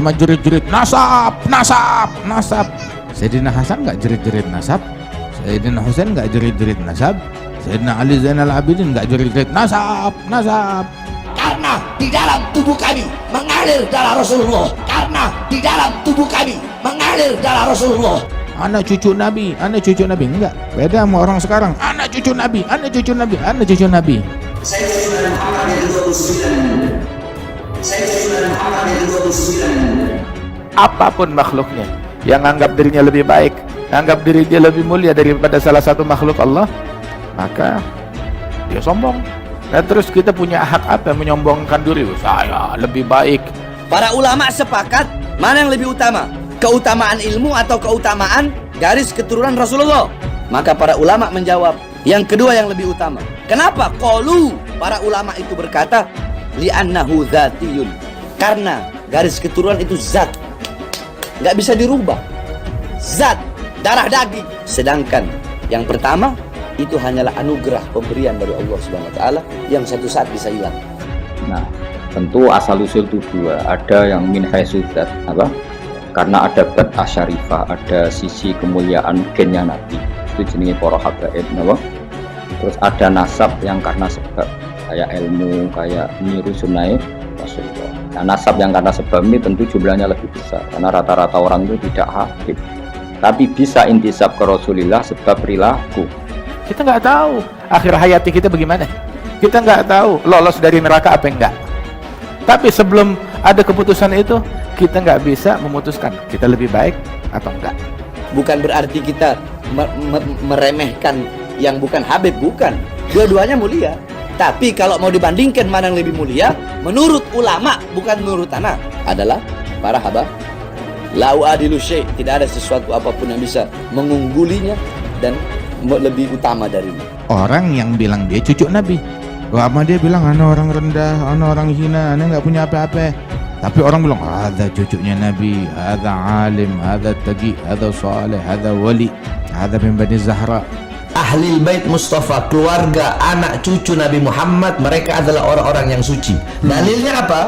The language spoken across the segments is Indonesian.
cuma jerit-jerit nasab, nasab, nasab. Sayyidina Hasan nggak jerit-jerit nasab, Sayyidina Husain nggak jerit-jerit nasab, Sayyidina Ali Zainal Abidin nggak jerit-jerit nasab, nasab. Karena di dalam tubuh kami mengalir darah Rasulullah. Karena di dalam tubuh kami mengalir darah Rasulullah. Anak cucu Nabi, anak cucu Nabi. Enggak, beda sama orang sekarang. Anak cucu Nabi, anak cucu Nabi, anak cucu Nabi. Saya Sayyidina Muhammad yang 29. Saya Sayyidina Muhammad yang 29. Apapun makhluknya yang anggap dirinya lebih baik, anggap diri dia lebih mulia daripada salah satu makhluk Allah, maka dia sombong. Dan terus kita punya hak apa menyombongkan diri? Saya lebih baik. Para ulama sepakat mana yang lebih utama, keutamaan ilmu atau keutamaan garis keturunan Rasulullah? Maka para ulama menjawab yang kedua yang lebih utama. Kenapa? Qalu, para ulama itu berkata li'annahu dzatiyun, karena garis keturunan itu zat, nggak bisa dirubah, zat, darah daging. Sedangkan yang pertama itu hanyalah anugerah pemberian dari Allah Subhanahu wa taala yang satu saat bisa hilang. Nah, tentu asal usul itu dua, ada yang min haitsu dzat, apa? Karena ada bat asyarifah, ada sisi kemuliaan gennya Nabi, itu jenenge para habaib, apa? Terus ada nasab yang karena sebab, kayak ilmu, kayak niru sunnah Rasulullah. Nah, nasab yang karena sebab ini tentu jumlahnya lebih besar, karena rata-rata orang itu tidak habib, tapi bisa intisab ke Rasulullah sebab perilaku. Kita nggak tahu akhir hayati kita bagaimana. Kita nggak tahu lolos dari neraka apa enggak. Tapi sebelum ada keputusan itu, kita nggak bisa memutuskan kita lebih baik atau enggak. Bukan berarti kita meremehkan yang bukan Habib, bukan. Dua-duanya mulia. Tapi kalau mau dibandingkan mana yang lebih mulia, menurut ulama, bukan menurut anak, adalah para habib. Lau adilu syai', tidak ada sesuatu apapun yang bisa mengunggulinya dan lebih utama darinya. Orang yang bilang dia cucu Nabi, lama dia bilang ana orang rendah, ana orang hina, ana nggak punya apa-apa. Tapi orang bilang ada cucunya Nabi, ada alim, ada taqi, ada saleh, ada wali, ada min Bani Zahra. Ahli bait Mustafa, keluarga anak cucu Nabi Muhammad, mereka adalah orang-orang yang suci. Dalilnya apa?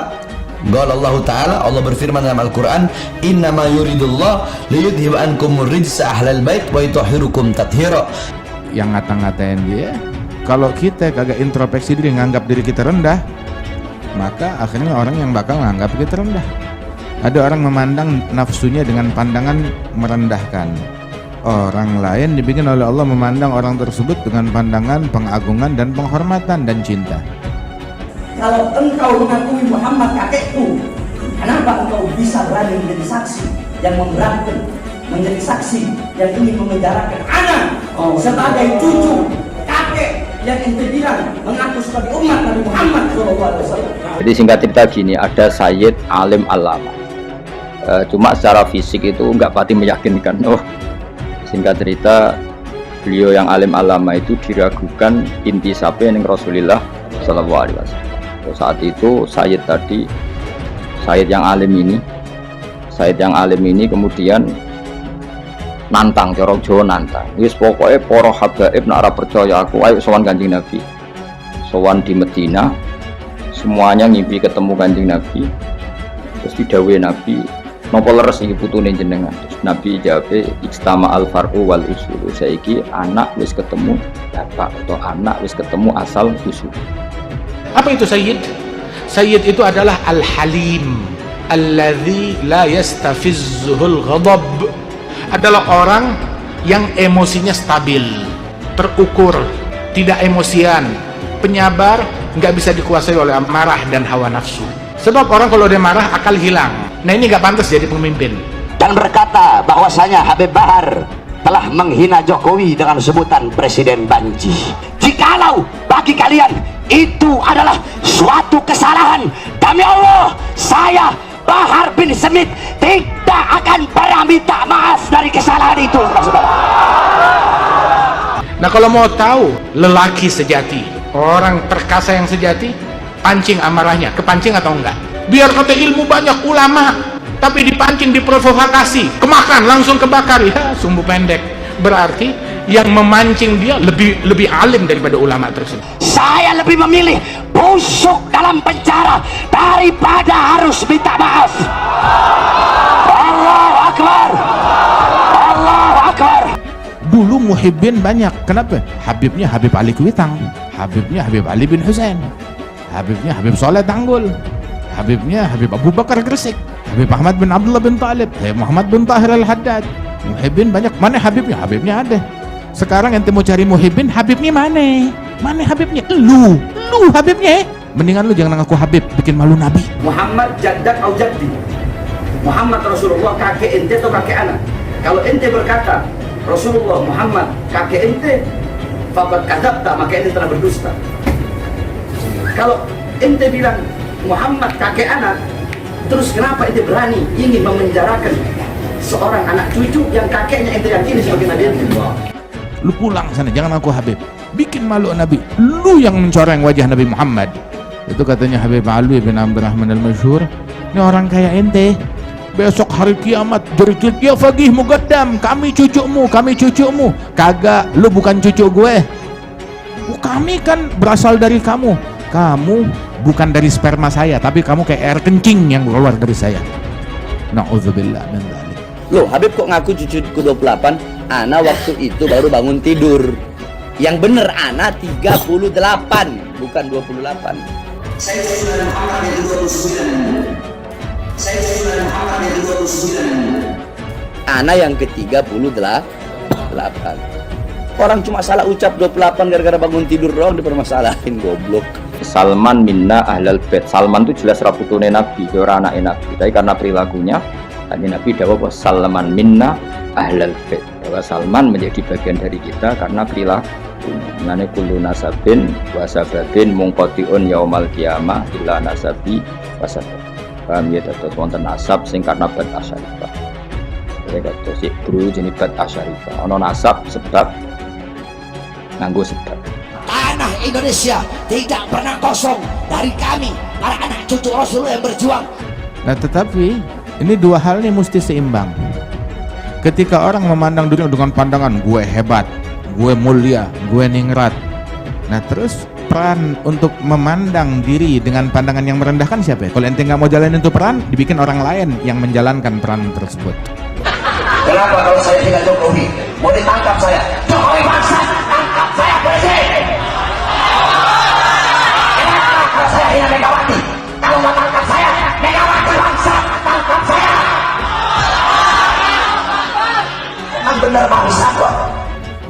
Qala Allah Ta'ala, Allah berfirman dalam Al-Quran, innama yuridullah liyudhib ankumur rijsa ahlal bait wa yutahhirukum tathira. Yang ngata-ngatain dia, kalau kita kagak introspeksi diri, nganggap diri kita rendah, maka akhirnya orang yang bakal nganggap kita rendah. Ada orang memandang nafsunya dengan pandangan merendahkan. Orang lain dibikin oleh Allah memandang orang tersebut dengan pandangan pengagungan dan penghormatan dan cinta. Kalau engkau mengakui Muhammad kakekku, kenapa engkau bisa berani menjadi saksi yang memberatkan, menjadi saksi yang ingin memenjarakan anak sebagai cucu kakek yang ente bilang mengaku sebagai umat Nabi Muhammad SAW? Jadi singkat cerita gini, ada Sayyid Alim Alama, cuma secara fisik itu nggak pati meyakinkan. Singkat cerita, beliau yang alim alama itu diragukan intisabnya dengan Rasulullah Sallallahu Alaihi Wasallam. Saat itu Sayyid tadi, Sayyid yang alim ini kemudian nantang, corong Jawa nantang. Wis pokoknya para habaib nak ora percaya aku, ayo sowan Kanjeng Nabi. Sowan di Medina, semuanya ngimpi ketemu Kanjeng Nabi. Terus didhawuhi Nabi, napa leres iki putune jenengan? Terus Nabi jawab, ikstama al far'u wal usul. Saiki anak wis ketemu bapak, atau anak wis ketemu asal usul. Apa itu Sayyid? Sayyid itu adalah Al-Halim, alladzi la yastafizzuhul ghadab. Adalah orang yang emosinya stabil, terukur, tidak emosian, penyabar, nggak bisa dikuasai oleh amarah dan hawa nafsu. Sebab orang kalau dia marah akal hilang. Nah ini nggak pantas jadi pemimpin. Dan berkata bahwasanya Habib Bahar telah menghina Jokowi dengan sebutan Presiden Banci. Jikalau bagi kalian itu adalah suatu kesalahan, demi Allah, saya Bahar bin Smith tidak akan pernah minta maaf dari kesalahan itu. Nah kalau mau tahu lelaki sejati, orang perkasa yang sejati, pancing amarahnya, kepancing atau enggak. Biar kata ilmu banyak ulama, tapi dipancing, diprovokasi, kemakan, langsung kebakar, ya sumbu pendek. Berarti yang memancing dia lebih alim daripada ulama tersebut. Saya lebih memilih busuk dalam penjara daripada harus minta maaf. Dulu muhibbin banyak. Kenapa? Habibnya Habib Ali Kuitang, Habibnya Habib Ali bin Husain, Habibnya Habib Soleh Tanggul, Habibnya Habib Abu Bakar Gresik, Habib Ahmad bin Abdullah bin Talib, Habib Muhammad bin Tahir Al-Haddad. Muhibbin banyak. Mana Habibnya? Habibnya ada. Sekarang ente mau cari muhibbin, Habibnya mana? Mana Habibnya? Lu Habibnya. Mendingan lu jangan ngaku Habib, bikin malu Nabi. Muhammad jaddak atau jaddi. Muhammad Rasulullah kakek ente atau kakek anak. Kalau ente berkata Rasulullah Muhammad kakek ente, faqad kadzabta, maka ente telah berdusta. Kalau ente bilang Muhammad kakek anak, terus kenapa ente berani ingin memenjarakan seorang anak cucu yang kakeknya ente yakini sebagai nabi ente? Lu pulang sana, jangan ngaku Habib, bikin malu Nabi. Lu yang mencoreng wajah Nabi Muhammad. Itu katanya Habib Ali bin Abdurrahman al-Masyhur, ini orang kayak ente besok hari kiamat jerit-jerit ya faqih muqaddam, kami cucumu. Kagak, lu bukan cucu gue. Kami kan berasal dari kamu. Kamu bukan dari sperma saya, tapi kamu kayak air kencing yang keluar dari saya. Na'udzubillah min dzalik. Loh, Habib kok ngaku cucuku 28? Ana waktu itu baru bangun tidur. Yang bener Ana 38, bukan 28. Saya Sayyidina Muhammad yang 29. Saya Sayyidina Muhammad yang 29. Ana yang ke-38. Orang cuma salah ucap 28 gara-gara bangun tidur doang dipermasalahin, goblok. Salman minna ahlal bait. Salman itu jelas raputune Nabi, ora anake Nabi. Tapi karena perilakunya, Nabi dawuh bahwa Salman minna ahlal bait. Bahwa Salman menjadi bagian dari kita karena perilaku. Nane kullu nasabin wa sababin munqatiun yaumal qiyamah illa nasabi wa sabab. Paham ya, terus wonten nasab sing karena bat asyarifah. Ya kata si bro jenis bat asyarifah. Ono nasab sebab nganggo sebab. Tanah Indonesia tidak pernah kosong dari kami, para anak cucu Rasulullah yang berjuang. Nah tetapi ini dua hal ini mesti seimbang. Ketika orang memandang dunia dengan pandangan gue hebat, gue mulia, gue ningrat, nah terus peran untuk memandang diri dengan pandangan yang merendahkan siapa ya? Kalau ente nggak mau jalanin itu peran, dibikin orang lain yang menjalankan peran tersebut. Kenapa kalau saya tidak Jokowi mau ditangkap saya? Jokowi bangsa, tangkap saya presiden. Kenapa kalau saya hina Megawati? Kalau mau tangkap saya, Megawati bangsa, tangkap saya. Emang benar bangsa kok.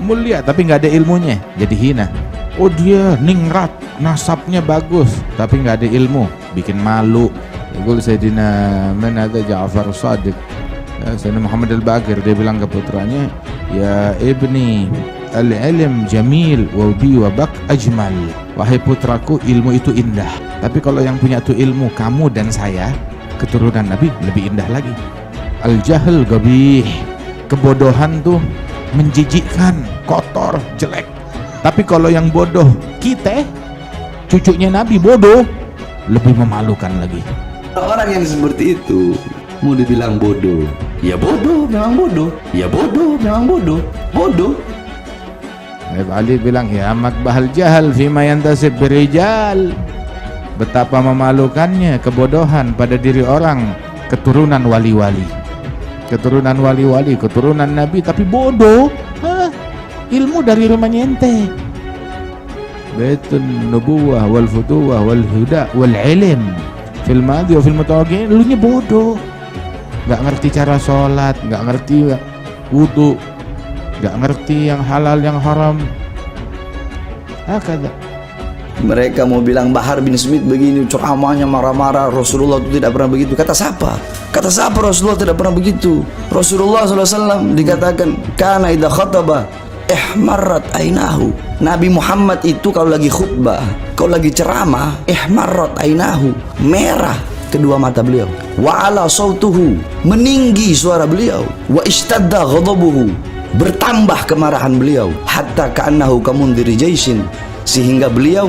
Mulia tapi nggak ada ilmunya, jadi hina. Oh dia ningrat, nasabnya bagus, tapi nggak ada ilmu, bikin malu. Yaqul Sayyidina man ada Ja'far Shadiq, Sayyidina Muhammad Al-Baqir, dia bilang ke putranya, ya ibni al-ilm jamil wa bi wa bak ajmal. Wahai putraku, ilmu itu indah, tapi kalau yang punya itu ilmu, kamu dan saya keturunan Nabi, lebih indah lagi. Al-jahl gabih, kebodohan tuh menjijikkan, kotor, jelek. Tapi kalau yang bodoh kita, cucunya Nabi bodoh, lebih memalukan lagi. Orang yang seperti itu mau dibilang bodoh, ya bodoh, memang bodoh, ya bodoh, memang bodoh, bodoh. Habib Ali bilang ya makbahal jahal fima yantasib birijal. Betapa memalukannya kebodohan pada diri orang keturunan wali-wali. Keturunan wali-wali, keturunan Nabi tapi bodoh. Hah? Ilmu dari rumahnya ente. Baitun nubuwah wal futuwah wal huda wal ilm fil madhi wa fil mutawaqqi'in. Lunya bodoh. Enggak ngerti cara sholat, enggak ngerti wudu, enggak ngerti yang halal yang haram. Hakada. Mereka mau bilang Bahar bin Smith begini, ceramahnya marah-marah, Rasulullah itu tidak pernah begitu. Kata siapa? Kata siapa Rasulullah tidak pernah begitu? Rasulullah SAW dikatakan kana idza khataba ihmarrat ainahu. Nabi Muhammad itu kalau lagi khutbah, kalau lagi ceramah, ihmarrat ainahu, merah kedua mata beliau. Wa ala sautuhu, meninggi suara beliau. Wa ishtadda ghadabuhu, bertambah kemarahan beliau. Hatta ka'annahu kamundiri jaisin, sehingga beliau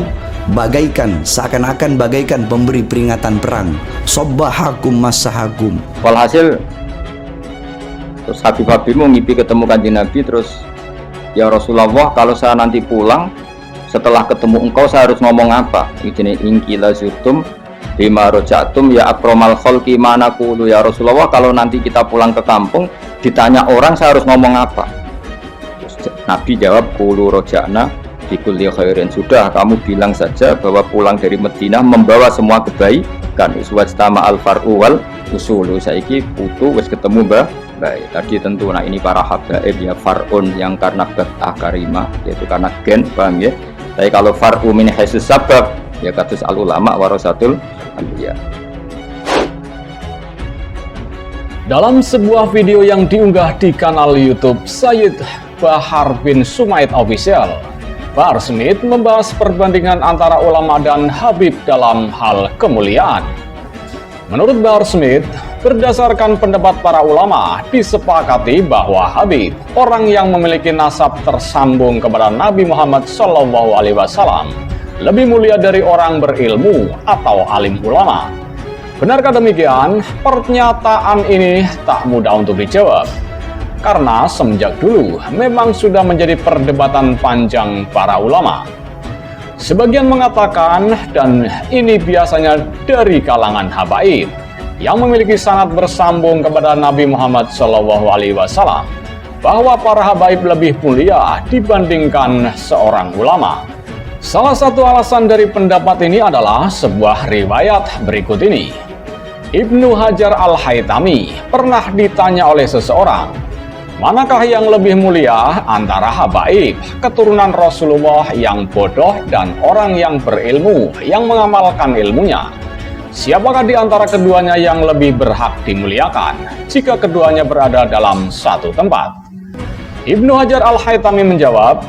bagaikan, seakan-akan bagaikan pemberi peringatan perang. Sobbahakum masahakum. Walhasil terus Habib mau ngipi ketemu Kanjeng Nabi, terus ya Rasulullah, kalau saya nanti pulang setelah ketemu engkau saya harus ngomong apa? Ini ingkila zurtum bima rojatum ya akromal kholki mana kulu. Ya Rasulullah, kalau nanti kita pulang ke kampung ditanya orang saya harus ngomong apa? Terus Nabi jawab qulu roja'na bi kulli khairin. Sudah, kamu bilang saja bahwa pulang dari Madinah membawa semua kebaikan. Wastama al far'u wal usulu. Saiki putu wis ketemu baik. Tadi tentu nah ini para habaib ya, far'un yang karena bab karimah, yaitu karena gen, paham ya. Tapi kalau far'u min haisus sabab ya kados al ulama warasatul anbiya. Dalam sebuah video yang diunggah di kanal YouTube Sayyid Bahar bin Sumaid Official, Bahar Smith membahas perbandingan antara ulama dan Habib dalam hal kemuliaan. Menurut Bahar Smith, berdasarkan pendapat para ulama, disepakati bahwa Habib, orang yang memiliki nasab tersambung kepada Nabi Muhammad SAW, lebih mulia dari orang berilmu atau alim ulama. Benarkah demikian? Pernyataan ini tak mudah untuk dijawab, karena semenjak dulu memang sudah menjadi perdebatan panjang para ulama. Sebagian mengatakan, dan ini biasanya dari kalangan habaib, yang memiliki sanad bersambung kepada Nabi Muhammad SAW, bahwa para habaib lebih mulia dibandingkan seorang ulama. Salah satu alasan dari pendapat ini adalah sebuah riwayat berikut ini. Ibnu Hajar Al-Haytami pernah ditanya oleh seseorang, manakah yang lebih mulia antara habaib, keturunan Rasulullah yang bodoh dan orang yang berilmu, yang mengamalkan ilmunya? Siapakah di antara keduanya yang lebih berhak dimuliakan jika keduanya berada dalam satu tempat? Ibnu Hajar Al-Haytami menjawab,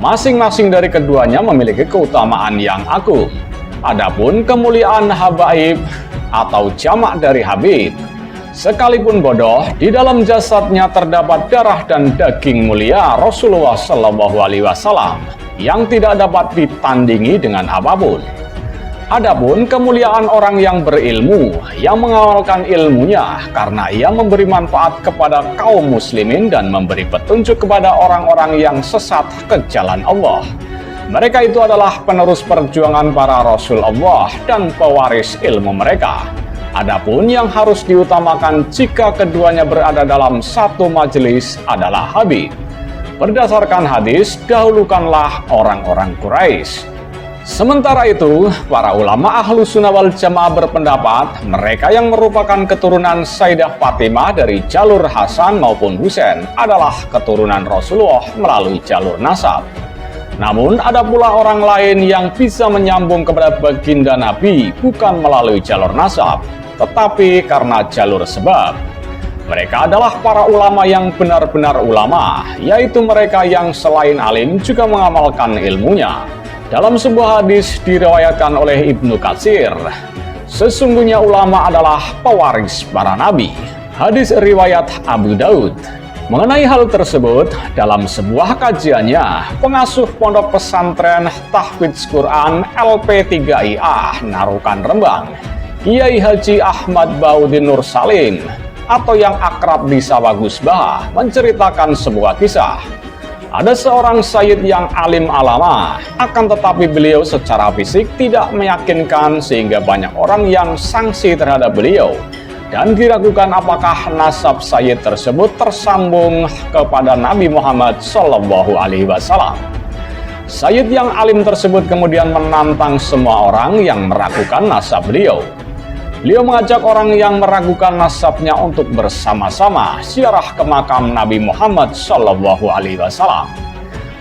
masing-masing dari keduanya memiliki keutamaan yang agung. Adapun kemuliaan habaib atau jamak dari habib, sekalipun bodoh, di dalam jasadnya terdapat darah dan daging mulia Rasulullah SAW yang tidak dapat ditandingi dengan apapun. Adapun kemuliaan orang yang berilmu, yang mengamalkan ilmunya karena ia memberi manfaat kepada kaum muslimin dan memberi petunjuk kepada orang-orang yang sesat ke jalan Allah. Mereka itu adalah penerus perjuangan para Rasul Allah dan pewaris ilmu mereka. Adapun yang harus diutamakan jika keduanya berada dalam satu majelis adalah habib. Berdasarkan hadis, dahulukanlah orang-orang Quraisy. Sementara itu, para ulama Ahlus Sunnah wal Jamaah berpendapat mereka yang merupakan keturunan Sayyidah Fatimah dari jalur Hasan maupun Husain adalah keturunan Rasulullah melalui jalur nasab. Namun ada pula orang lain yang bisa menyambung kepada baginda Nabi bukan melalui jalur nasab, tetapi karena jalur sebab. Mereka adalah para ulama yang benar-benar ulama, yaitu mereka yang selain alim juga mengamalkan ilmunya. Dalam sebuah hadis diriwayatkan oleh Ibnu Katsir, sesungguhnya ulama adalah pewaris para nabi. Hadis riwayat Abu Daud. Mengenai hal tersebut, dalam sebuah kajiannya, pengasuh pondok pesantren Tahfidz Quran LP3IA Narukan Rembang, Kiai Haji Ahmad Baudin Nur Salim, atau yang akrab disapa Gus Bah, menceritakan sebuah kisah. Ada seorang sayyid yang alim alama, akan tetapi beliau secara fisik tidak meyakinkan sehingga banyak orang yang sangsi terhadap beliau dan diragukan apakah nasab sayyid tersebut tersambung kepada Nabi Muhammad SAW. Sayyid yang alim tersebut kemudian menantang semua orang yang meragukan nasab beliau. Beliau mengajak orang yang meragukan nasabnya untuk bersama-sama ziarah ke makam Nabi Muhammad SAW.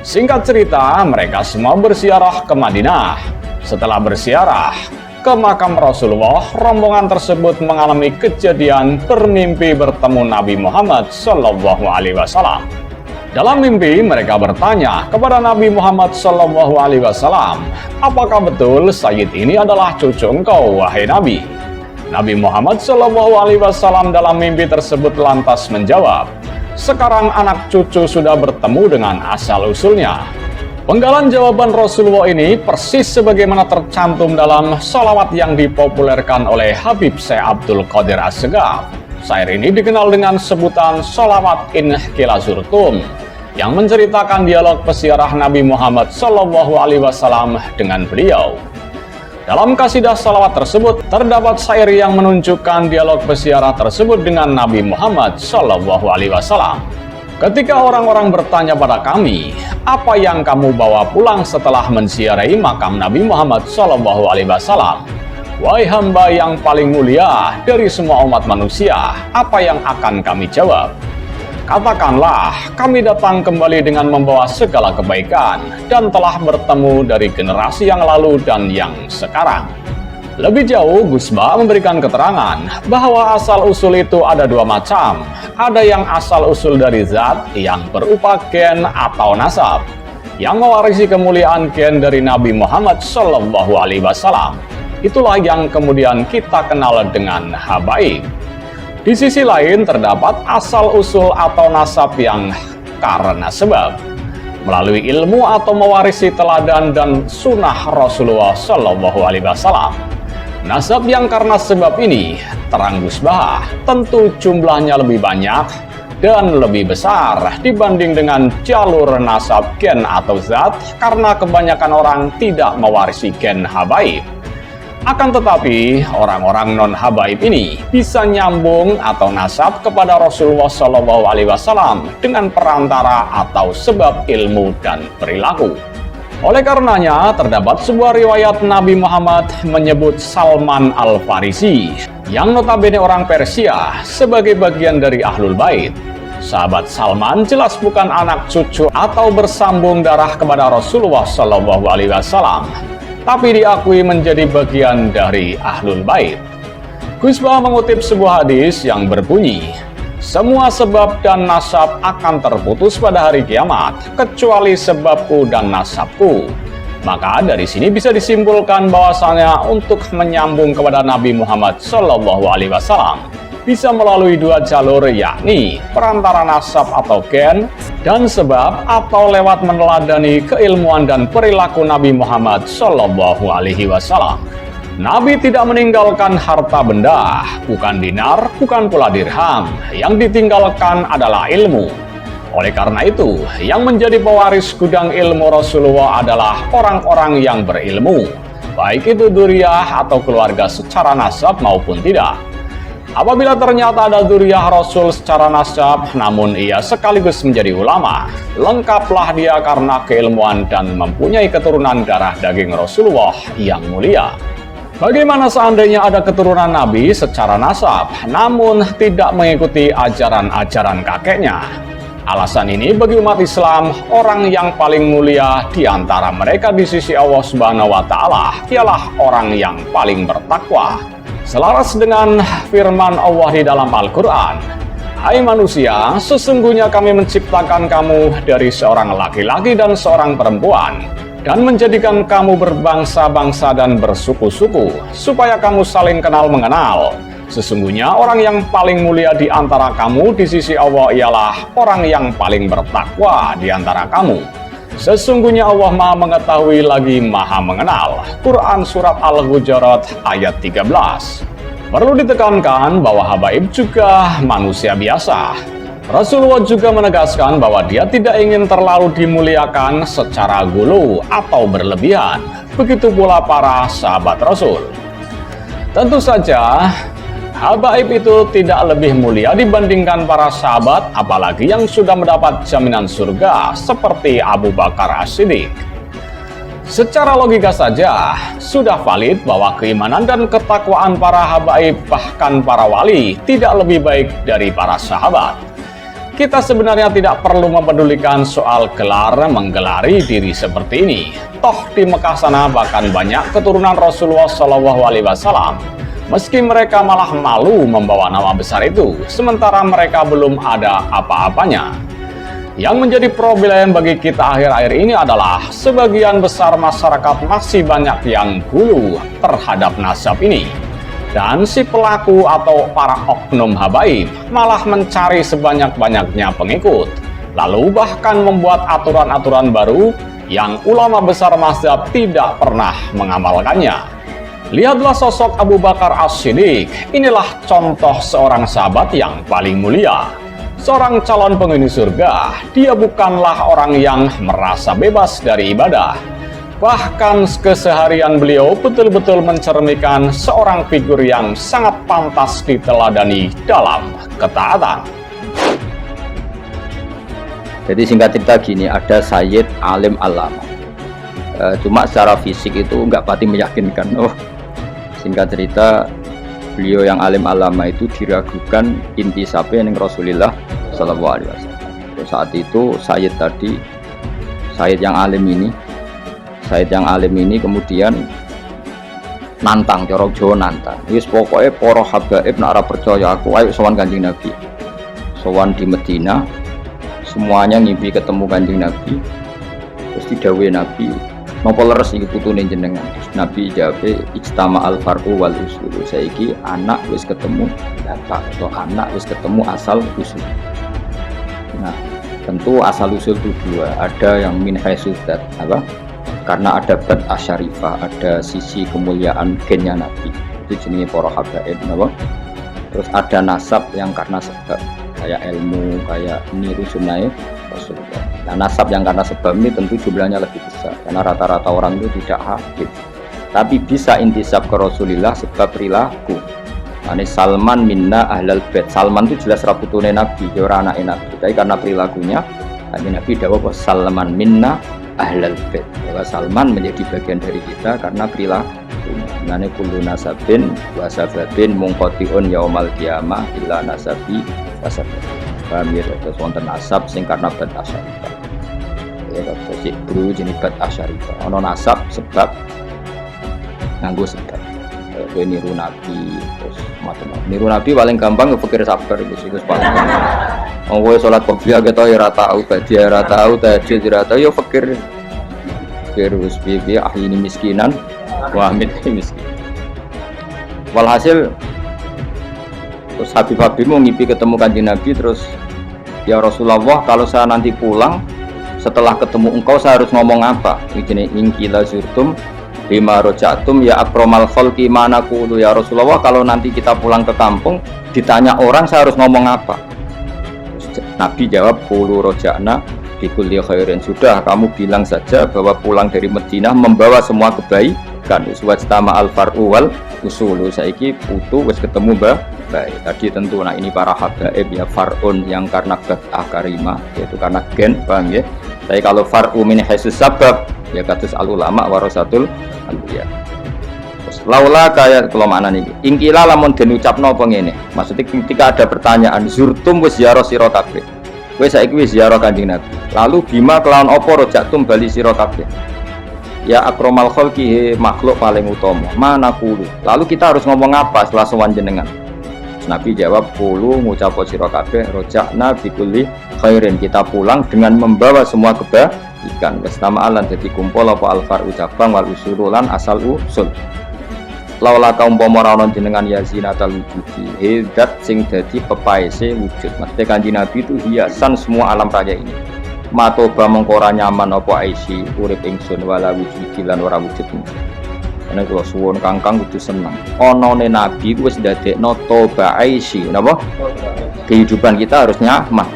Singkat cerita, mereka semua berziarah ke Madinah. Setelah berziarah ke makam Rasulullah, rombongan tersebut mengalami kejadian bermimpi bertemu Nabi Muhammad SAW. Dalam mimpi, mereka bertanya kepada Nabi Muhammad SAW, apakah betul Sayyid ini adalah cucu engkau, wahai Nabi? Nabi Muhammad SAW dalam mimpi tersebut lantas menjawab, sekarang anak cucu sudah bertemu dengan asal-usulnya. Penggalan jawaban Rasulullah ini persis sebagaimana tercantum dalam salawat yang dipopulerkan oleh Habib Syekh Abdul Qadir As-Segaf. Syair ini dikenal dengan sebutan salawat in Kilazurtum, yang menceritakan dialog peziarah Nabi Muhammad SAW dengan beliau. Dalam kasidah salawat tersebut, terdapat syair yang menunjukkan dialog peziarah tersebut dengan Nabi Muhammad SAW. Ketika orang-orang bertanya pada kami, apa yang kamu bawa pulang setelah menziarahi makam Nabi Muhammad SAW? Wahai hamba yang paling mulia dari semua umat manusia, apa yang akan kami jawab? Katakanlah, kami datang kembali dengan membawa segala kebaikan dan telah bertemu dari generasi yang lalu dan yang sekarang. Lebih jauh, Gus Ba memberikan keterangan bahwa asal-usul itu ada dua macam. Ada yang asal-usul dari zat yang berupa gen atau nasab, yang mewarisi kemuliaan gen dari Nabi Muhammad SAW. Itulah yang kemudian kita kenal dengan habaib. Di sisi lain terdapat asal-usul atau nasab yang karena sebab, melalui ilmu atau mewarisi teladan dan sunnah Rasulullah SAW. Nasab yang karena sebab ini, terang Gus Bah, tentu jumlahnya lebih banyak dan lebih besar dibanding dengan jalur nasab gen atau zat, karena kebanyakan orang tidak mewarisi gen habaib. Akan tetapi, orang-orang non-habaib ini bisa nyambung atau nasab kepada Rasulullah SAW dengan perantara atau sebab ilmu dan perilaku. Oleh karenanya, terdapat sebuah riwayat Nabi Muhammad menyebut Salman Al-Farisi, yang notabene orang Persia, sebagai bagian dari Ahlul Bait. Sahabat Salman jelas bukan anak cucu atau bersambung darah kepada Rasulullah SAW, tapi diakui menjadi bagian dari Ahlul Bait. Gus Bah mengutip sebuah hadis yang berbunyi, semua sebab dan nasab akan terputus pada hari kiamat, kecuali sebabku dan nasabku. Maka dari sini bisa disimpulkan bahwasanya untuk menyambung kepada Nabi Muhammad SAW bisa melalui dua jalur, yakni perantara nasab atau gen dan sebab, atau lewat meneladani keilmuan dan perilaku Nabi Muhammad SAW. Nabi tidak meninggalkan harta benda, bukan dinar, bukan pula dirham. Yang ditinggalkan adalah ilmu. Oleh karena itu, yang menjadi pewaris gudang ilmu Rasulullah adalah orang-orang yang berilmu, baik itu dzurriyyah atau keluarga secara nasab maupun tidak. Apabila ternyata ada dzurriyyah Rasul secara nasab, namun ia sekaligus menjadi ulama, lengkaplah dia karena keilmuan dan mempunyai keturunan darah daging Rasulullah yang mulia. Bagaimana seandainya ada keturunan Nabi secara nasab, namun tidak mengikuti ajaran-ajaran kakeknya? Alasan ini bagi umat Islam, orang yang paling mulia di antara mereka di sisi Allah Subhanahu wa Ta'ala ialah orang yang paling bertakwa. Selaras dengan firman Allah di dalam Al-Quran, hai manusia, sesungguhnya kami menciptakan kamu dari seorang laki-laki dan seorang perempuan, dan menjadikan kamu berbangsa-bangsa dan bersuku-suku, supaya kamu saling kenal mengenal. Sesungguhnya orang yang paling mulia di antara kamu di sisi Allah ialah orang yang paling bertakwa di antara kamu. Sesungguhnya Allah Maha Mengetahui lagi Maha Mengenal. Quran Surat Al-Hujurat ayat 13. Perlu ditekankan bahwa habaib juga manusia biasa. Rasulullah juga menegaskan bahwa dia tidak ingin terlalu dimuliakan secara gulu atau berlebihan. Begitu pula para sahabat Rasul. Tentu saja, habaib itu tidak lebih mulia dibandingkan para sahabat, apalagi yang sudah mendapat jaminan surga seperti Abu Bakar As-Siddiq. Secara logika saja, sudah valid bahwa keimanan dan ketakwaan para habaib, bahkan para wali, tidak lebih baik dari para sahabat. Kita sebenarnya tidak perlu mempedulikan soal gelar menggelari diri seperti ini. Toh di Mekah sana bahkan banyak keturunan Rasulullah SAW. Meski mereka malah malu membawa nama besar itu, sementara mereka belum ada apa-apanya. Yang menjadi problem bagi kita akhir-akhir ini adalah sebagian besar masyarakat masih banyak yang gulu terhadap nasab ini. Dan si pelaku atau para oknum habaib malah mencari sebanyak-banyaknya pengikut, lalu bahkan membuat aturan-aturan baru yang ulama besar mazhab tidak pernah mengamalkannya. Lihatlah sosok Abu Bakar As-Siddiq. Inilah contoh seorang sahabat yang paling mulia, seorang calon penghuni surga. Dia bukanlah orang yang merasa bebas dari ibadah. Bahkan keseharian beliau betul-betul mencerminkan seorang figur yang sangat pantas diteladani dalam ketaatan. Jadi singkat cerita gini, ada Sayyid alim alama. Cuma secara fisik itu enggak pati meyakinkan. Singkat cerita, beliau yang alim alama itu diragukan intisabnya dengan Rasulullah Sallallahu Alaihi Wasallam. Saat itu Sayyid tadi, Sayyid yang alim ini kemudian nantang, corok Jawa nantang. Wis pokoknya para habaib nak ora percaya aku, ayo sowan Kanjeng Nabi. Sowan di Medina, semuanya ngimpi ketemu Kanjeng Nabi. Terus didhawuhi Nabi, napa leres iki putune jenengan? Nabi jawab, ijtama al far'u wal usul. Saiki anak wis ketemu bapak atau anak wis ketemu asal usul. Nah, tentu asal usul itu dua, ada yang min haisudat, apa? Karena ada bad asyarifah, ada sisi kemuliaan gennya Nabi. Itu jenenge para habaib, apa? Terus ada nasab yang karena sebab, kayak ilmu, kayak niru sunnah Rasulullah. Nah, nasab yang karena sebab ini tentu jumlahnya lebih besar, karena rata-rata orang itu tidak hafid. Tapi bisa intisab ke Rasulullah sebab perilaku. Ini Salman minna ahlal bait. Salman itu jelas raputune Nabi, ora anake Nabi. Tapi karena perilakunya, Nabi dawuh bahwa Salman minna ahlal bait. Bahwa Salman menjadi bagian dari kita karena perilaku. Nane kullu nasabin wa sababin munqati'un yaumal qiyamah illa nasabi wa sabab. Paham ya, terus wonten nasab sing karena bad asyarifah. Ya terus bro jenis bad asyarifah. Ono nasab sebab nganggo sebab. Kowe niru Nabi, terus macam-macam. Niru Nabi paling gampang kepikir sabar itu paling gampang. Wong kowe salat qobliyah ketok ya ora tau, badiah ora tau, tahajud ora tau ya fikir. Terus piye ahli ini miskinan, wa amin miskin. Walhasil terus Habib mau ngipi ketemu Kanjeng Nabi, terus ya Rasulullah, kalau saya nanti pulang setelah ketemu engkau saya harus ngomong apa? Ini ingkila zurtum bima rojatum ya akromal khalqi mana qulu ya Rasulullah, kalau nanti kita pulang ke kampung ditanya orang saya harus ngomong apa? Terus Nabi jawab qulu roja'na bikulli khairin, sudah kamu bilang saja bahwa pulang dari Madinah membawa semua kebaikan. Wajtama al far'u wal usulu, saiki putu wis ketemu baik. Tadi tentu, nah ini para habaib ya, far'un yang karena bad'ah karimah, yaitu karena gen, paham ya. Tapi kalau far'u min haisus sabab ya kados al ulama warasatul anbiya. Terus laula kaya kula maknane iki. Ingkila lamun den ucapno apa ngene. Maksudnya ketika ada pertanyaan zurtum wis ziarah sira kabeh. Kowe saiki wis ziarah Kanjeng Nabi. Lalu bima kelawan apa rojatum bali sira kabeh. Ya akromal khalqi, makhluk paling utama. Mana kulo. Lalu kita harus ngomong apa setelah sowan jenengan? Nabi jawab, "Qulu ngucap sira kabeh rojakna bikulli khairin." Kita pulang dengan membawa semua kebaikan. Wastama'alan dadi kumpul apa alfar ucapang wal usululan asal usul. Laula kaum umpama ana jenengan yazinatal wujudi, hidat sing dadi pepaese wujud. Maksudnya Kanjeng Nabi itu hiasan semua alam raya ini. Matoba mengkora nyaman apa aisi urip ingsun wala wujudi lan ora wujud. Karena kalau suwon kangkang kudu seneng. Onone Nabi wis ndadekno toba aisi, napa? Kehidupan kita harus nyaman.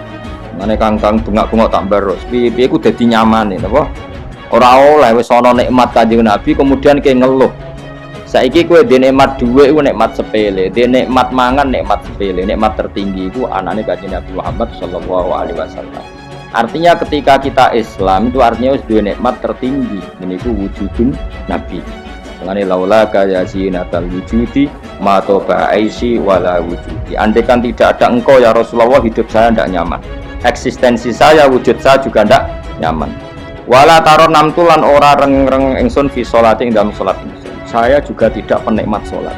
Mane kangkang bengak-bengok tak baros. Piye-piye ku dadi nyaman, napa? Ora oleh wis ana nikmat Kanjeng Nabi kemudian ke ngeluh. Saiki kowe dhe nikmat dhuwit iku nikmat sepele, dhe nikmat mangan nikmat sepele, nikmat tertinggi iku anane Kanjeng Nabi Muhammad sallallahu alaihi wasallam. Artinya ketika kita Islam itu artinya wis duwe nikmat tertinggi, niku wujudun Nabi. Mengenai laula kaya zinatal wujudi matoba aisi wala wujudi. Andaikan tidak ada engkau ya Rasulullah, hidup saya tidak nyaman, eksistensi saya, wujud saya juga tidak nyaman. Wala taron namtulan ora reng-reng ingsun fi sholati ing dalam salat ingsun. Saya juga tidak penikmat salat.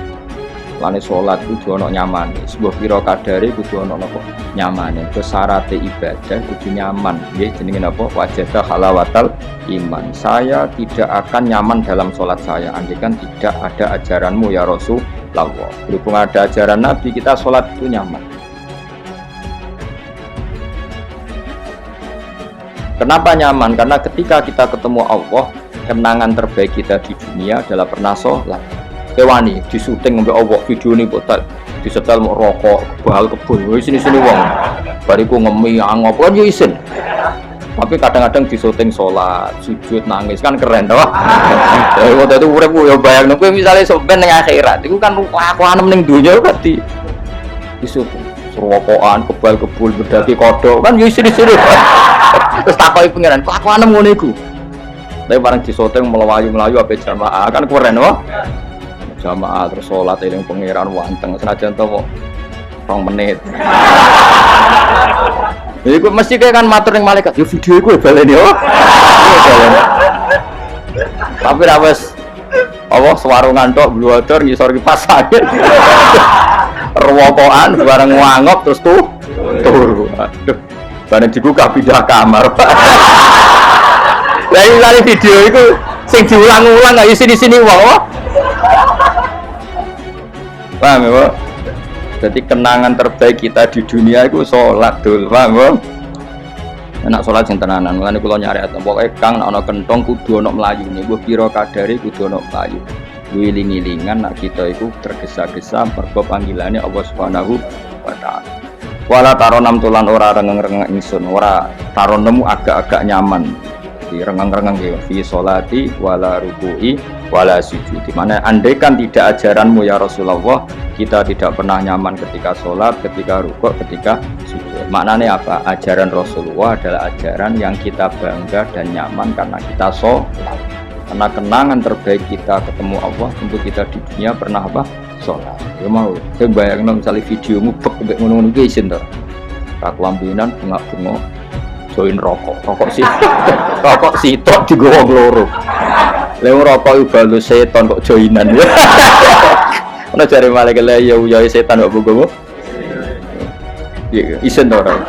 Lane salat kudu ana nyaman. Sebuah pira kadare kudu ana napa? Nyamane. Syarat ibadah kudu nyaman. Nggih jenenge napa? Wajada halawatal iman. Saya tidak akan nyaman dalam salat saya andaikan tidak ada ajaranmu ya Rasulullah. Berhubung ada ajaran Nabi, kita salat itu nyaman. Kenapa nyaman? Karena ketika kita ketemu Allah, kenangan terbaik kita di dunia adalah pernah sholat. Kewani di syuting sampai Allah video ini botal disetel mau rokok bahal kebun sini wong bariku ngemiang apa yo isin. Tapi kadang-kadang di syuting sholat sujud nangis kan keren toh. Waktu itu urip yo bayangno kowe misale sampean ning akhirat iku kan lakuan ning donya kan di syuting rokokan kebal kebul berdaki kodok kan yo isin. Terus takoki pangeran, kelakuan ngono iku. Tapi bareng disoteng melayu ape jamaah kan keren wae. Jamaah terus salat eling pangeran wanteng senajan to 2 menit. Iku mesti kan matur ning malaikat, yo video iku baleni yo. Tapi ra wis apa sewarungan tok bluwador ngisor kipas angin. Rewokokan bareng wangop terus turu. Aduh. Bareng dibuka pindah kamar. Lah iki video iku sing diulang-ulang gak isi-sini wae. Paham ya, Pak? Jadi kenangan terbaik kita di dunia itu sholat dul, paham ya? Enak sholat sing tenanan, mulane kula nyari pokoke Kang nek ana kentong kudu ana mlayune, mbok pira kadare kudu ana mlayu. Wiling-wilingan nek kita iku tergesa-gesa mergo panggilane Allah Subhanahu wa taala. Wala taronam tulan ora rengeng-rengeng ingsun, ora taronemu agak-agak nyaman. Di rengeng-rengeng ya fi sholati wala ruku'i wala sujud. Dimana andaikan tidak ajaranmu ya Rasulullah, kita tidak pernah nyaman ketika sholat, ketika rukuk, ketika sujud. Maknanya apa? Ajaran Rasulullah adalah ajaran yang kita bangga dan nyaman karena kita sholat. Karena kenangan terbaik kita ketemu Allah tentu kita di dunia pernah apa? Sholat. Ya mau, saya bayangin misalnya videomu bek ngono-ngono ki isin to. Kaklambinan bunga-bunga join rokok sitok digowo loro. Lewat rokok itu balus setan kok joinan ya. Mana cari malaikat lah ya setan kok buku. Iya, isen orang.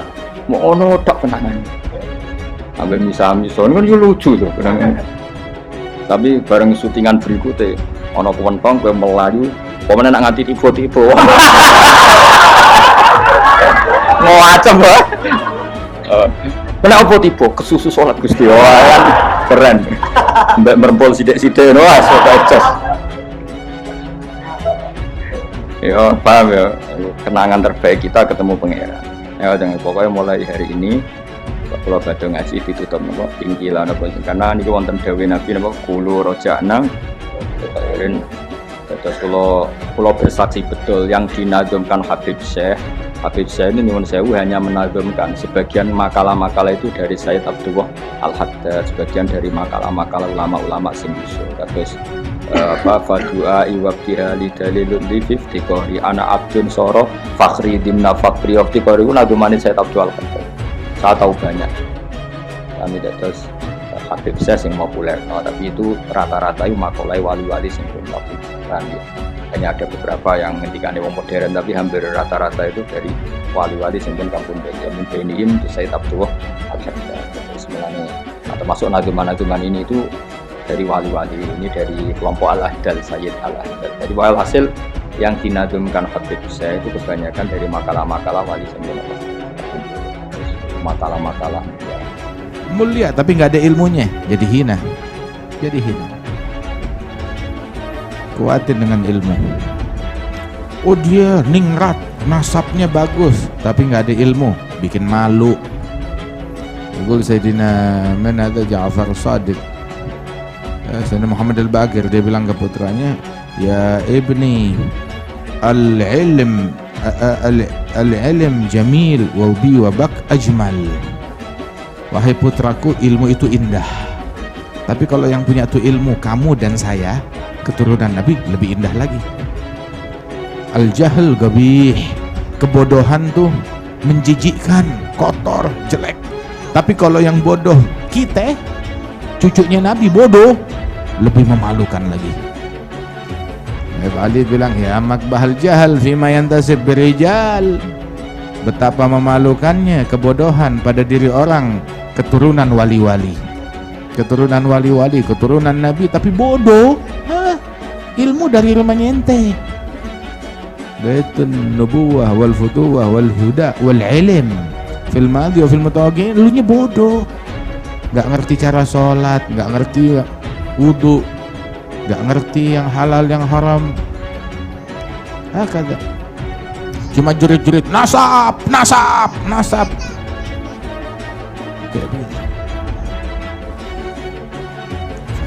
Mau ono tak kenangan. Ambil misal kan lucu tuh kenangan. Tapi bareng syutingan berikutnya, ono kewentong gue melayu, pemenang nak nganti tiba-tiba. Mau acem bah. Kenapa tiba kesusu sholat Gusti kan keren. Mbak merempol sidik-sidik no asos. Ya paham ya, kenangan terbaik kita ketemu pangeran. Ya jangan pokoknya mulai hari ini kalau badhe ngaji ditutup napa tinggilan napa karena niku wonten dawuh Nabi napa kulo roja'na terus kula bersaksi betul yang dinazumkan Habib Syekh ini nyuwun sewu hanya menazumkan sebagian makalah-makalah itu dari Sayyid Abdullah Al-Haddad, sebagian dari makalah-makalah ulama-ulama sing usul kados fadua iwabtiha lidalilun li fiftiqori ana abdun soro fakhri dimna fakri wabtiqori itu nazumani Sayyid Abdullah Al-Haddad. Saya tahu banyak kami terus Habib Syekh yang populer tapi itu rata-rata itu makolai wali-wali sing populer. Hanya ada beberapa yang ngendikan wong modern tapi hampir rata-rata itu dari wali-wali simpun kampung Benihim itu Sayyid Abdullah Al-Haddad. Sebenarnya termasuk nazuman-nazuman ini itu dari wali-wali ini dari kelompok Al-Ahdal Sayyid Al-Ahdal. Jadi walhasil yang dinazumkan Habib Syekh itu kebanyakan dari makalah-makalah wali simpun makalah-makalah mulia tapi nggak ada ilmunya, jadi hina. Kuatin dengan ilmu. Oh dia ningrat, nasabnya bagus, tapi nggak ada ilmu, bikin malu. Yaqul Sayyidina man hadha Ja'far Shadiq, Sayyidina Muhammad Al-Baqir, dia bilang ke putranya, ya ibni al-ilm jamil wa bi wa bak ajmal. Wahai putraku, ilmu itu indah, tapi kalau yang punya tuh ilmu kamu dan saya keturunan Nabi lebih indah lagi. Al-jahl gabih, kebodohan tuh menjijikkan, kotor, jelek. Tapi kalau yang bodoh kita, cucunya Nabi bodoh, lebih memalukan lagi. Ali bilang ya makbahal jahal fima yantasib birijal. Betapa memalukannya kebodohan pada diri orang keturunan wali-wali, keturunan Nabi tapi bodoh. Ilmu dari rumahnya ente. Baitun nubuwah wal futuwah wal huda wal ilm fil madhi wa fil mutawaqqi'in, lu nya bodoh. Enggak ngerti cara sholat, enggak ngerti wudu, enggak ngerti yang halal yang haram. Kagak. Cuma jurit-jurit nasab. Kayak begitu.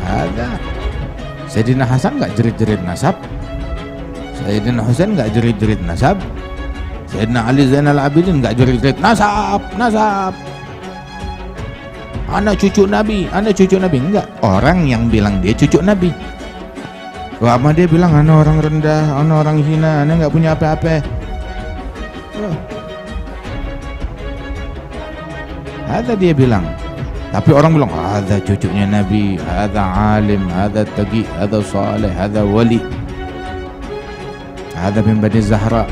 Ada. Sayyidina Hasan enggak jerit-jerit nasab. Sayyidina Husain enggak jerit-jerit nasab. Sayyidina Ali Zainal Abidin enggak jerit-jerit nasab. anak cucu Nabi, anak cucu Nabi. Enggak, orang yang bilang dia cucu Nabi. Lama dia bilang anak orang rendah, anak orang hina, anak nggak punya apa-apa. Ada dia bilang. Tapi orang bilang ada cucunya Nabi, ada alim, ada taqi, ada saleh, ada wali, ada min Bani Zahra.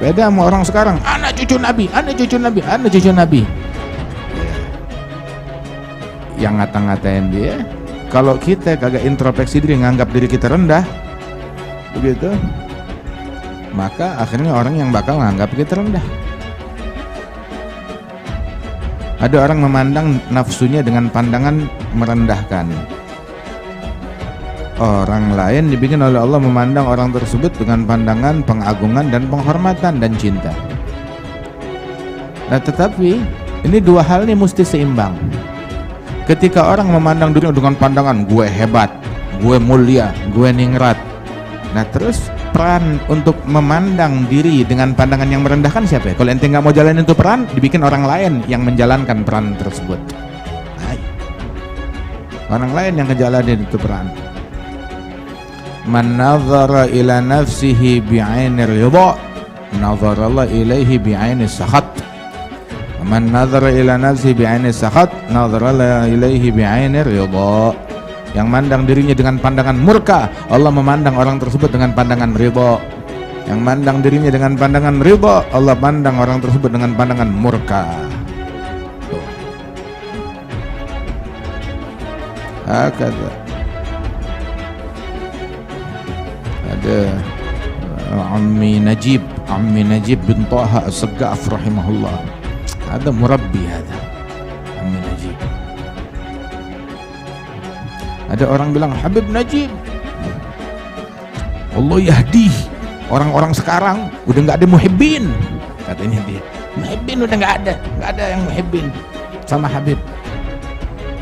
Beda sama orang sekarang, anak cucu Nabi, anak cucu Nabi, anak cucu Nabi. Yang ngata-ngatain dia, kalau kita kagak introspeksi diri, nganggap diri kita rendah, begitu, maka akhirnya orang yang bakal nganggap kita rendah. Ada orang memandang nafsunya dengan pandangan merendahkan. Orang lain dibikin oleh Allah memandang orang tersebut dengan pandangan pengagungan dan penghormatan dan cinta. Nah, tetapi ini dua hal ini mesti seimbang. Ketika orang memandang dirinya dengan pandangan gue hebat, gue mulia, gue ningrat. Nah, terus peran untuk memandang diri dengan pandangan yang merendahkan siapa ya? Kalau ente nggak mau jalanin itu peran, dibikin orang lain yang menjalankan peran tersebut. Nah, orang lain yang ngejalanin itu peran. Man nazara ila nafsihi bi'ainir ridha, nazara Allah ilaihi bi'ainis sakhat. Man nazara ila nafsihi bi'ainis sakhat, nazara Allah ilaihi bi'ainir ridha. Yang mandang dirinya dengan pandangan murka, Allah memandang orang tersebut dengan pandangan ridha. Yang mandang dirinya dengan pandangan ridha, Allah pandang orang tersebut dengan pandangan murka. Tuh. Hakadha. Ada Ammi Najib bin Taha As-Saggaf rahimahullah. Ada murabbi ada Ammi Najib. Ada orang bilang Habib Najib, Allah yahdi. Orang-orang sekarang udah nggak ada muhibbin, katanya dia. Muhibbin udah nggak ada yang muhibbin sama Habib.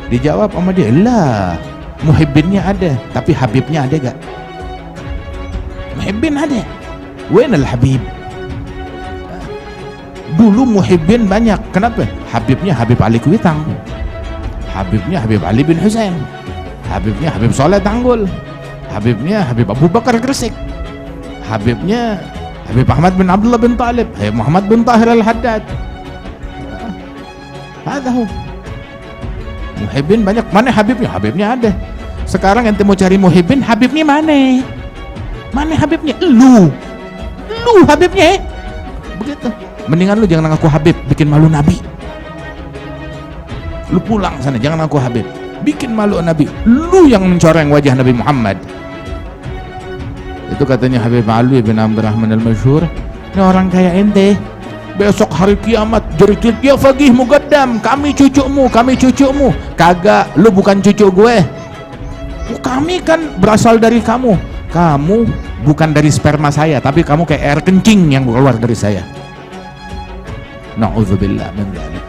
Dijawab sama dia, lah muhibbinnya ada, tapi Habibnya ada gak? Muhibbin ada, wenal Habib. Dulu muhibbin banyak, kenapa? Habibnya Habib Ali Kuitang, Habibnya Habib Ali bin Husain, Habibnya Habib Soleh Tanggul, Habibnya Habib Abu Bakar Gresik, Habibnya Habib Ahmad bin Abdullah bin Talib, Habib Muhammad bin Tahir Al-Haddad. Ada muhibbin banyak. Mana Habibnya? Habibnya ada. Sekarang ente mau cari muhibbin, Habibnya mana? Mana Habibnya? Lu Habibnya. Begitu. Mendingan lu jangan ngaku Habib, bikin malu Nabi. Lu pulang sana, jangan ngaku Habib, bikin malu Nabi. Lu yang mencoreng wajah Nabi Muhammad. Itu katanya Habib Ali bin Abdurrahman Al-Masyhur. Ini orang kayak ente, besok hari kiamat jerit ya faqih muqaddam, kami cucumu. Kagak, lu bukan cucu gue. Kami kan berasal dari kamu. Kamu bukan dari sperma saya, tapi kamu kayak air kencing yang keluar dari saya. Na'udzubillah min dzalik.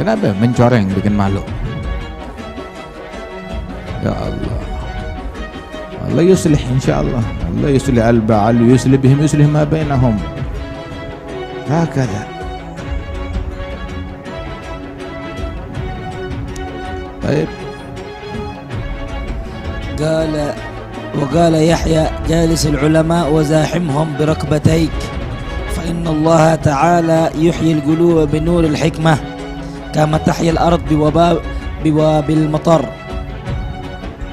Kenapa? Mencoreng, bikin malu. Ya Allah. Allah yuslih insyaallah. Allah yuslih al-ba'al, yuslih bihim, yuslih ma bainahum. Hakadha. Baik. وقال يحيى جالس العلماء وزاحمهم بركبتيك فإن الله تعالى يحيي القلوب بنور الحكمة كما تحيي الأرض بواب المطر.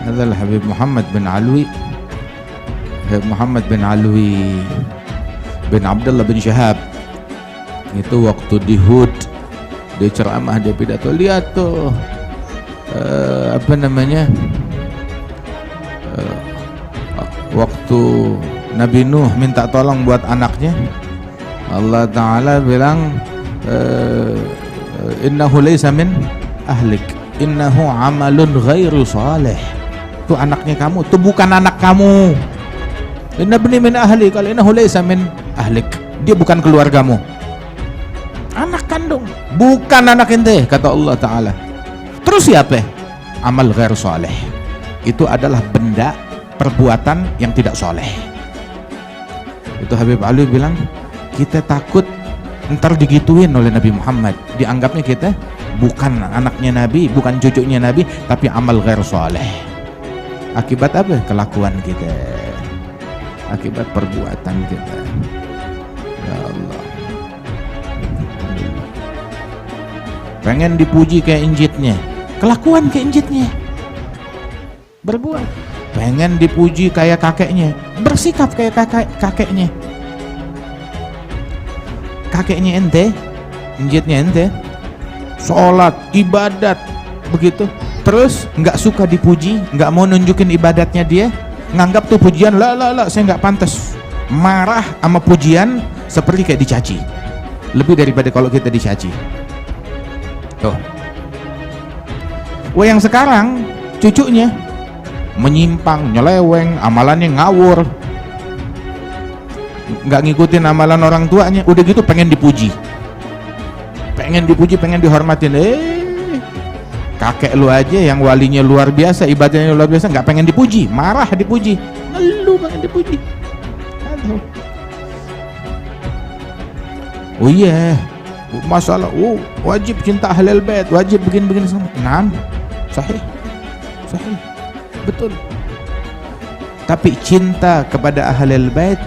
هذا الحبيب محمد بن علوي bin Abdullah bin Syahab. Itu waktu di Hud, dia ceramah, dia pidato. Lihat tuh waktu Nabi Nuh minta tolong buat anaknya, Allah Ta'ala bilang innahu laysa min ahlik, innahu amalun ghairu salih. Itu anaknya kamu, itu bukan anak kamu. Inna bni min ahlik, kalau innahu laysa min ahlik, dia bukan keluargamu, anak kandung, bukan anak ente, kata Allah Ta'ala. Terus siapa? Amal ghair salih. Itu adalah benda, perbuatan yang tidak soleh. Itu Habib Ali bilang, kita takut ntar digituin oleh Nabi Muhammad, dianggapnya kita bukan anaknya Nabi, bukan cucunya Nabi, tapi amal ghair saleh. Akibat apa? Kelakuan kita, akibat perbuatan kita. Ya Allah, pengen dipuji kayak injitnya, kelakuan kayak injitnya, berbuat. Pengen dipuji kayak kakeknya, bersikap kayak kakeknya. Kakeknya ente, injitnya ente, sholat, ibadat, begitu. Terus nggak suka dipuji, nggak mau nunjukin ibadatnya dia, nganggap tuh pujian, lah, saya nggak pantas. Marah sama pujian seperti kayak dicaci, lebih daripada kalau kita dicaci. Tuh. Wah, yang sekarang cucunya menyimpang, nyeleweng, amalannya ngawur, nggak ngikutin amalan orang tuanya, udah gitu pengen dipuji, pengen dihormatin. Kakek lu aja yang walinya luar biasa, ibadahnya luar biasa, nggak pengen dipuji, marah dipuji, lu pengen dipuji. Aduh. Oh iya, masalah, wajib cinta ahlul bait, wajib begini sama. Nah, sahih, betul. Tapi cinta kepada ahlul bait,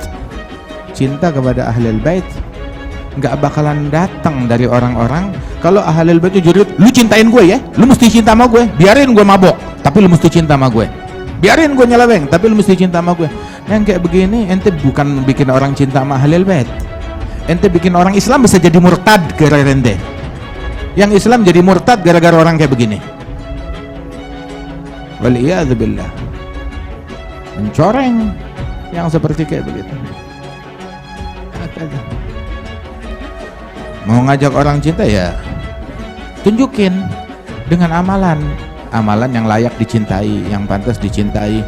nggak bakalan datang dari orang-orang. Kalau ahlul bait jujur, lu cintain gue ya, lu mesti cinta sama gue. Biarin gue mabok, tapi lu mesti cinta sama gue. Biarin gue nyeleweng, tapi lu mesti cinta sama gue. Yang kayak begini, ente bukan bikin orang cinta sama ahlul bait, ente bikin orang Islam bisa jadi murtad gara-gara ente. Yang Islam jadi murtad gara-gara orang kayak begini. Waliyadzubillah, mencoreng yang seperti kayak begitu. Mau ngajak orang cinta ya tunjukin dengan amalan yang layak dicintai, yang pantas dicintai.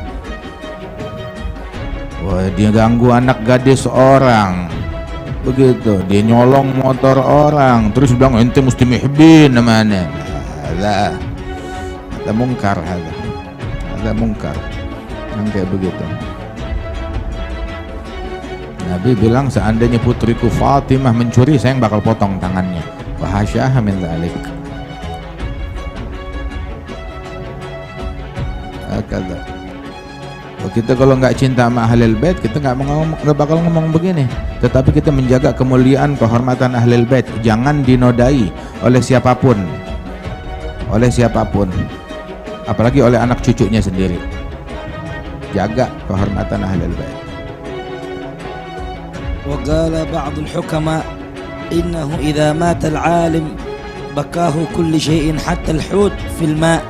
Wah, dia ganggu anak gadis orang, begitu, dia nyolong motor orang, terus bilang ente mesti mihbin namanya. Ada mungkar, ada mungkar yang kayak begitu. Nabi bilang seandainya putriku Fatimah mencuri, saya yang bakal potong tangannya. Wa hasyaha min dzalik. Akada. Kita kalau nggak cinta sama ahlul bait, kita nggak bakal ngomong begini. Tetapi kita menjaga kemuliaan, kehormatan ahlul bait, jangan dinodai oleh siapapun, apalagi oleh anak cucunya sendiri. Jaga kehormatan ahlul bait. وقال بعض الحكماء إنه إذا مات العالم بكاه كل شيء حتى الحوت في الماء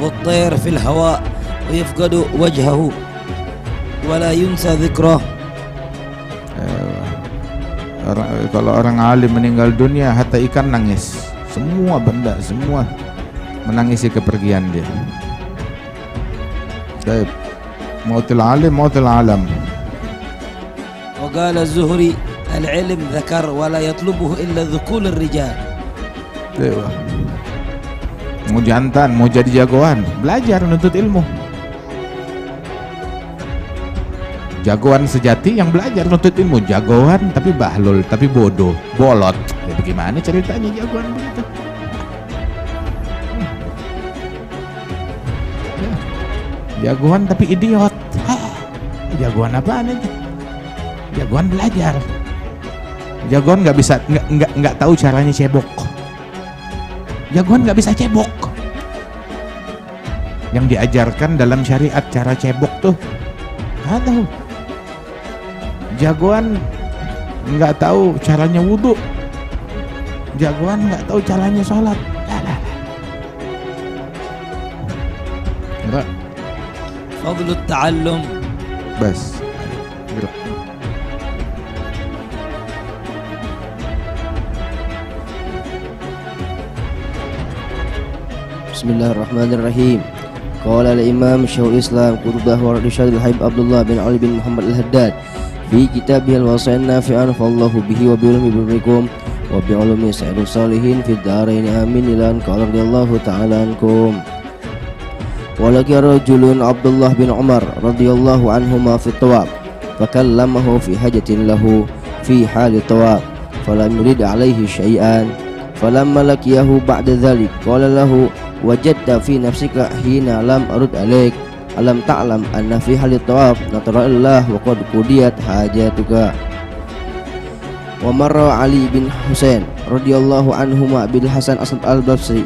والطير في الهواء ويفقد وجهه ولا ينسى ذكره. Kalau orang alim meninggal dunia, hatta ikan nangis, semua benda, semua menangisi kepergian dia. Baik, mautil alim, mautil alam. وقال الزهري العلم ذكر ولا يطلبه إلا ذكول الرجال. Mau jantan, mau jadi jagoan, belajar menuntut ilmu. Jagoan sejati yang belajar menuntut ilmu. Jagoan tapi bahlul, tapi bodoh, bolot. Ya, bagaimana ceritanya jagoan begitu? Jagoan tapi idiot. Jagoan apaan itu? Jagoan belajar. Jagoan nggak tahu caranya cebok. Jagoan nggak bisa cebok. Yang diajarkan dalam syariat cara cebok tuh nggak tahu. Jagoan nggak tahu caranya wudhu. Jagoan nggak tahu caranya sholat. Enggak. Fadlul ta'allum. Bas. Bismillahirrahmanirrahim. Qala al-Imam Syekhul Islam Qutbah wa Rasyidul Habib Abdullah bin Ali bin Muhammad al-Haddad fi kitabih al-Wasa'in nafi'an fallahu bihi wa bi ulumi bikum wa bi ulumi sayyidus salihin fid dharain amin ila an qala radhiyallahu ta'ala ankum. Walaki rajulun Abdullah bin Umar radhiyallahu anhuma fi tawaf fakallamahu fi hajatin lahu fi hali tawaf فلم يرد عليه شيئا فلما لقيه بعد ذلك قال له وجدت في نفسك حين لم أرد عليك ألم تعلم أن في حال الطواف نظر الله وقد قضيت حاجاتك. ومر علي بن حسين رضي الله عنهما بالحسن البصري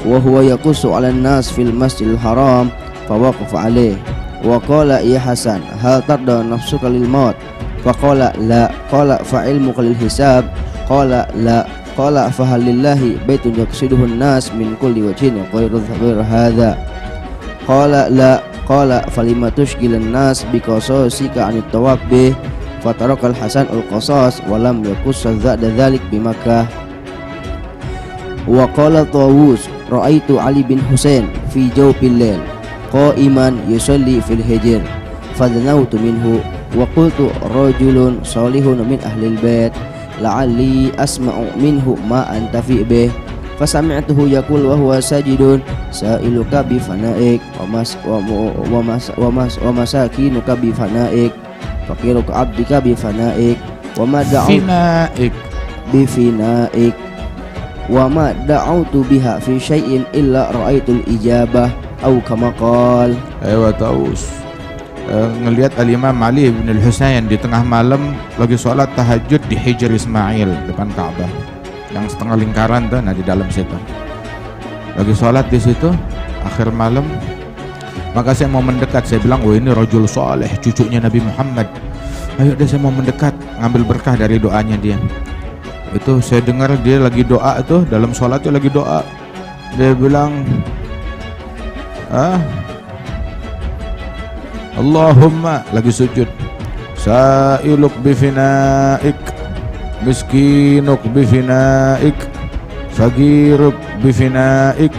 وهو يقص على الناس في المسجد الحرام فوقف عليه وقال يا حسن هل ترضى نفسك للموت؟ فقال لا. قال فعلمك للحساب؟ قال لا. قال فهل لله بيت يقصده الناس من كل وجه غير هذا؟ قال لا. قال فلما تشغل الناس بقصاصك عن الطواف به؟ فترك الحسن القصاص ولم يقص بعد ذلك بمكة. وقال طاووس رأيت علي بن حسين في جوف الليل قائما يصلي في الهجر فدنوت منه وقلت رجل صالح من أهل البيت لعلي أسمع منه ما أنتفع به فسمعته يقول وهو ساجد سائلك بفنائك ومساكينك بفنائك فقيرك عبدك بفنائك وما دعوت بفنائك وما دعوت بها في شيء إلا رأيت الإجابة أو كما قال. Ayo Taus, ngelihat Al-Imam Ali bin Al-Husain di tengah malam lagi sholat tahajud di Hijr Ismail depan Ka'bah yang setengah lingkaran tuh, nah di dalam situ lagi sholat di situ akhir malam. Maka saya mau mendekat, saya bilang, oh ini rajul soleh, cucunya Nabi Muhammad. Ayo deh saya mau mendekat, ngambil berkah dari doanya dia. Itu saya dengar dia lagi doa tuh, dalam sholatnya lagi doa. Dia bilang, Allahumma, lagi sujud, sa'iluk bifinaik, miskinuk bifinaik, fagiruk bifinaik,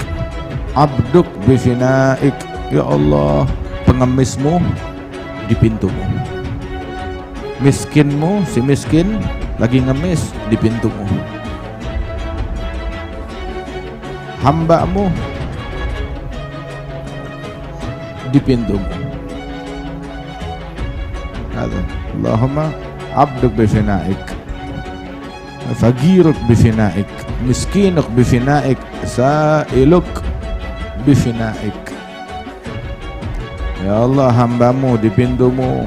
abduk bifinaik. Ya Allah, pengemismu di pintumu, miskinmu, si miskin lagi ngemis di pintumu, hambamu di pintumu. Allahumma abduk bifinaik, fagiruk bifinaik, miskinuk bifinaik, sa'iluk bifinaik. Ya Allah, hambamu di pintumu,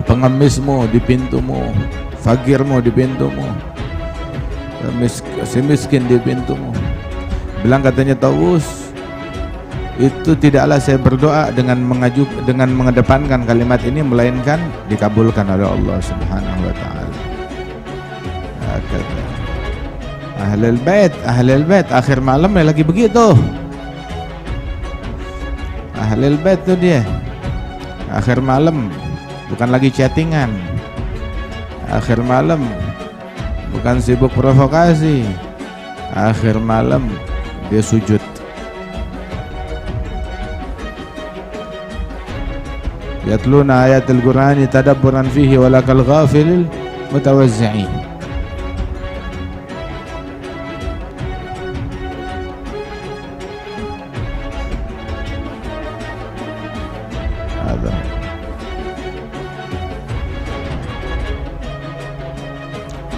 pengemismu di pintumu, fakirmu di pintumu, si miskin di pintumu. Bilang katanya Taus, itu tidaklah saya berdoa dengan mengedepankan kalimat ini, melainkan dikabulkan oleh Allah Subhanahu wa taala. Ahlul bait akhir malam ya lagi begitu. Ahlul bait tuh dia akhir malam, bukan lagi chattingan. Akhir malam bukan sibuk provokasi. Akhir malam dia sujud. Yatluna ayatul Qur'ani tadabburan fihi walakal ghafilil mutawazzi'in.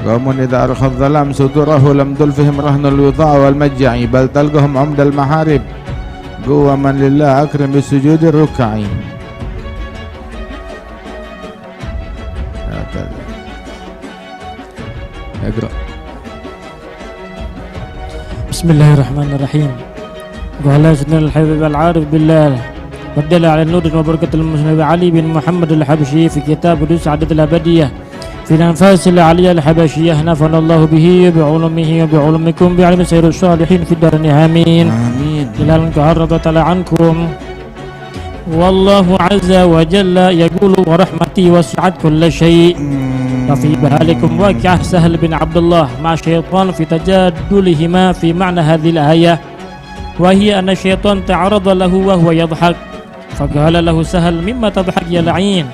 قوم إذا أرخى الظلام صدوره لم تلفهم رهن الوضاع والمجع بل تلقهم عمد المحارب قوة من لله أكرم بالسجود الركعي. اقرأ. بسم الله الرحمن الرحيم. قال سيدنا الحبيب العارف بالله ودل على النور وبركة المسلم علي بن محمد الحبشي في كتاب دروس عدد الأبدية في الأنفاس العليا الحبشية نفعنا الله به بعلومه وبعلومكم بعلم سير الصالحين في الدارين آمين. إلى الانقهار رضي الله عنكم. والله عز وجل يقول ورحمتي وسعت كل شيء. وفي بهالكم واقع سهل بن عبد الله مع شيطان في تجادلهما في معنى هذه الآية، وهي أن الشيطان تعرض له وهو يضحك فقال له سهل مما تضحك يا لعين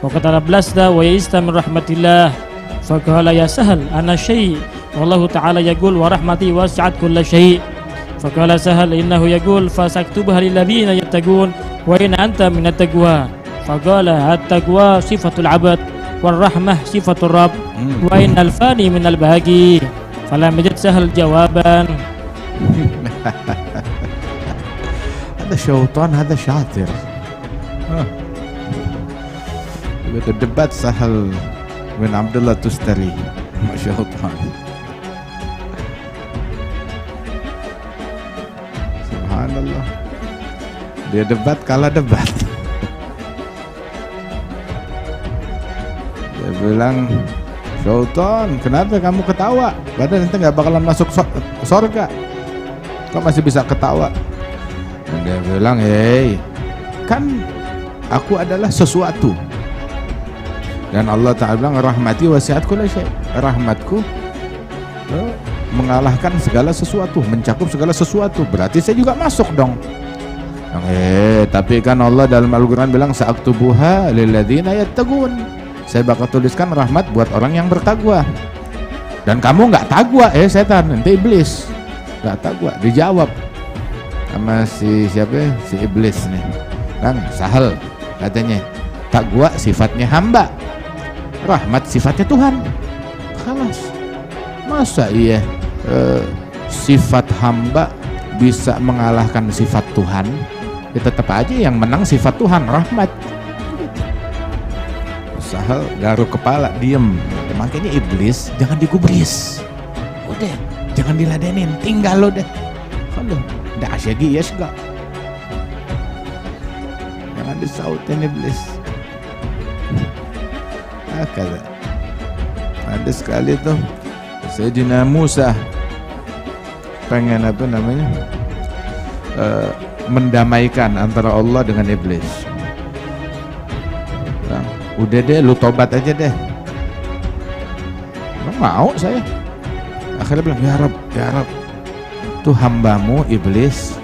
وقد أبلست ويئست من رحمة الله؟ فقال يا سهل أنا شيء والله تعالى يقول ورحمتي وسعت كل شيء. فقال سهل إنه يقول فسأكتبها للذين يتقون وإن أنت من التقوى. فقال التقوى صفة العبد والرحمة صفة الرب وإن الفاني من البهجي فلم يجد سهل جوابا. هذا شيطان هذا شاطر. Debat Sahal bin Abdullah Tustari, Masya Allah. Subhanallah. Dia debat kalah debat. Dia bilang, Sultan, kenapa kamu ketawa? Padahal nanti nggak bakalan masuk surga. Kok masih bisa ketawa? Dan dia bilang, hei, kan aku adalah sesuatu. Dan Allah Ta'ala bilang, rahmati wasi'at kulla syai'. Rahmatku mengalahkan segala sesuatu, mencakup segala sesuatu. Berarti saya juga masuk dong. Tapi kan Allah dalam Al-Quran bilang, sa'aktubuha lilladzina yattaqun. Saya bakal tuliskan rahmat buat orang yang bertakwa. Dan kamu nggak takwa, setan, nanti iblis nggak takwa. Dijawab sama si siapa? Si iblis nih. Kan Sahal katanya, takwa sifatnya hamba, rahmat sifatnya Tuhan. Khalas. Masa iya sifat hamba bisa mengalahkan sifat Tuhan? Ya tetap aja yang menang sifat Tuhan, rahmat. Sahal garuk kepala, diem. Makanya iblis jangan digubris. Udah, jangan diladenin, tinggal lo deh. Kalau dah asyagi ya segak. Jangan disautin iblis. Kata ada sekali tuh Sayyidina Musa pengen mendamaikan antara Allah dengan iblis. Nah, udah deh lu tobat aja deh. Nggak mau saya. Akhirnya bilang, ya Rab, tuh hambamu iblis,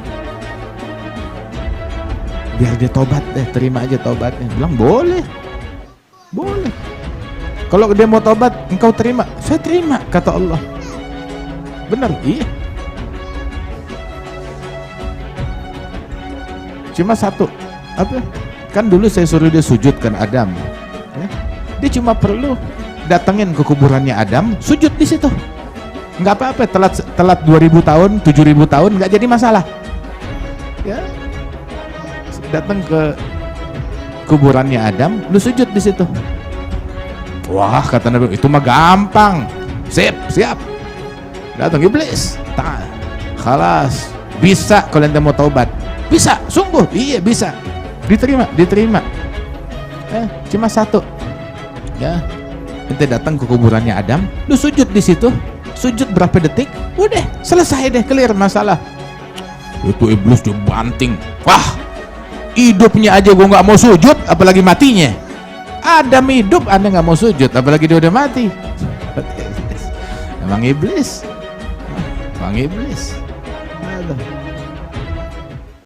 biar dia tobat deh, terima aja tobatnya. Bilang boleh. Kalau dia mau tobat, engkau terima, saya terima, kata Allah. Benar, iya. Cuma satu, apa? Kan dulu saya suruh dia sujud kan Adam, ya? Dia cuma perlu datengin ke kuburannya Adam, sujud di situ. Nggak apa-apa, telat 2000 tahun, 7000 tahun, nggak jadi masalah. Ya, datang ke kuburannya Adam, lu sujud di situ. Wah, kata Nabi, itu mah gampang. Siap. Datang iblis. Khalas. Bisa kalau ente mau taubat. Bisa, sungguh. Iya, bisa. Diterima. Cuma satu. Ya. Ente datang ke kuburannya Adam, lu sujud di situ. Sujud berapa detik? Udah, selesai deh, clear masalah. Itu iblis dia banting. Wah, hidupnya aja gua nggak mau sujud, apalagi matinya. Adam hidup, Anda nggak mau sujud, apalagi dia udah mati. Emang iblis. Aduh.